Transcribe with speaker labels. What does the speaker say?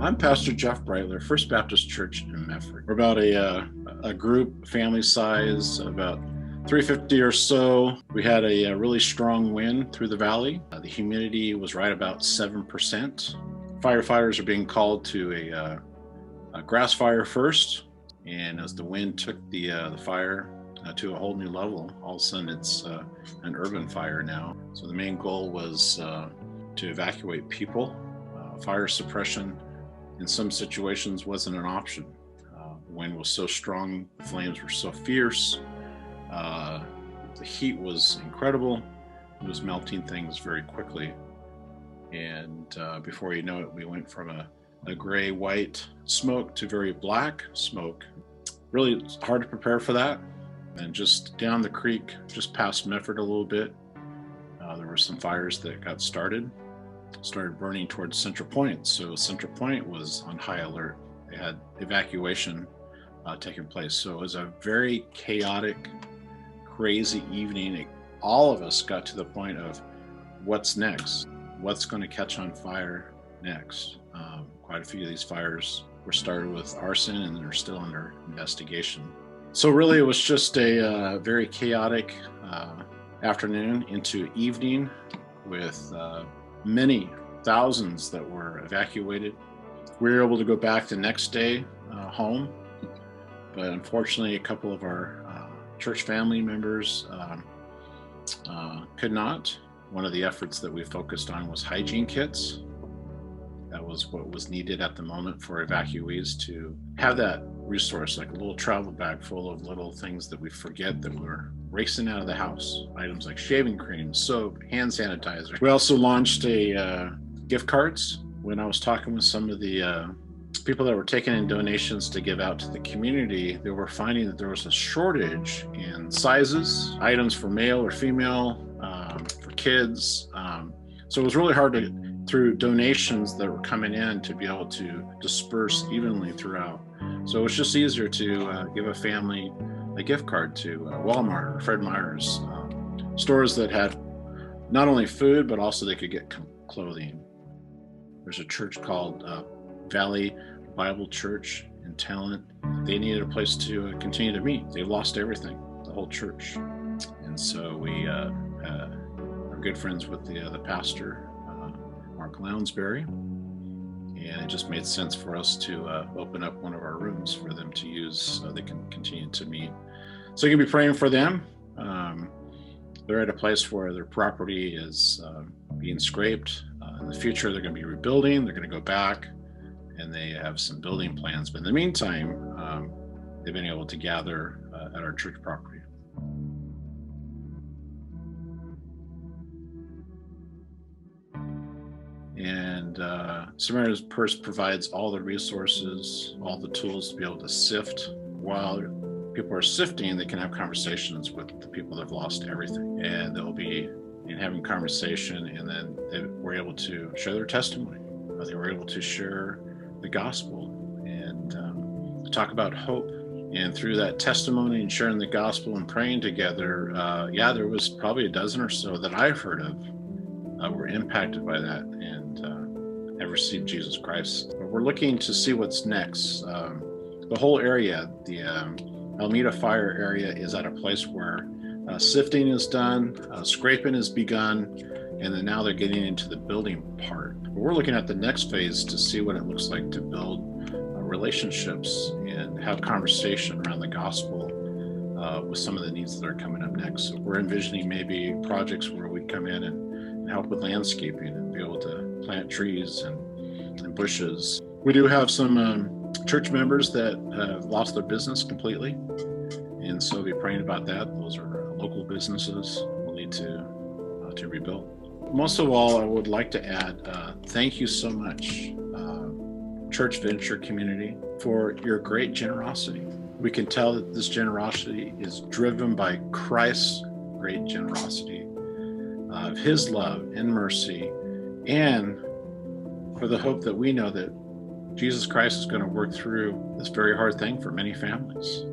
Speaker 1: I'm Pastor Jeff Breitler, First Baptist Church in Medford. We're about a group, family size, about 350 or so. We had a really strong wind through the valley. The humidity was right about 7%. Firefighters are being called to a grass fire first, and as the wind took the fire to a whole new level, all of a sudden it's an urban fire now. So the main goal was to evacuate people. Fire suppression in some situations wasn't an option. The wind was so strong, the flames were so fierce, the heat was incredible. It was melting things very quickly. And before you know it, we went from a gray-white smoke to very black smoke. Really, it's hard to prepare for that. And just down the creek, just past Medford a little bit, there were some fires that got started burning towards Central Point. So Central Point was on high alert. They had evacuation taking place. So it was a very chaotic, crazy evening. All of us got to the point of what's next? What's going to catch on fire next? Quite a few of these fires were started with arson and they're still under investigation. So really it was just a very chaotic afternoon into evening with many thousands that were evacuated. We were able to go back the next day home, but unfortunately a couple of our church family members could not. One of the efforts that we focused on was hygiene kits. That was what was needed at the moment for evacuees to have that resource, like a little travel bag full of little things that we forget that we're racing out of the house. Items like shaving cream, soap, hand sanitizer. We also launched a gift cards. When I was talking with some of the people that were taking in donations to give out to the community, they were finding that there was a shortage in sizes, items for male or female, for kids. So it was really hard to, through donations that were coming in, to be able to disperse evenly throughout. So it was just easier to give a family a gift card to Walmart or Fred Meyer's, stores that had not only food, but also they could get clothing. There's a church called Valley Bible Church in Talent. They needed a place to continue to meet. They lost everything, the whole church. And so we are good friends with the pastor, Mark Lounsbury. And it just made sense for us to open up one of our rooms for them to use so they can continue to meet. So you can be praying for them. They're at a place where their property is being scraped. In the future, they're going to be rebuilding. They're going to go back, and they have some building plans. But in the meantime, they've been able to gather at our church property. And Samaritan's Purse provides all the resources, all the tools to be able to sift. While people are sifting, they can have conversations with the people that have lost everything. And they'll be having conversation, and then they were able to share their testimony. They were able to share the gospel and talk about hope. And through that testimony and sharing the gospel and praying together, there was probably a dozen or so that I've heard of were impacted by that and have received Jesus Christ. But we're looking to see what's next. The whole area, the Almeda Fire area, is at a place where sifting is done, scraping has begun, and then now they're getting into the building part. But we're looking at the next phase to see what it looks like to build relationships and have conversation around the gospel with some of the needs that are coming up next. So we're envisioning maybe projects where we come in and help with landscaping and be able to plant trees and bushes. We do have some church members that have lost their business completely, and so be praying about that. Those are local businesses we'll need to rebuild. Most of all, I would like to add thank you so much, Church Venture community, for your great generosity. We can tell that this generosity is driven by Christ's great generosity, of his love and mercy, and for the hope that we know that Jesus Christ is going to work through this very hard thing for many families.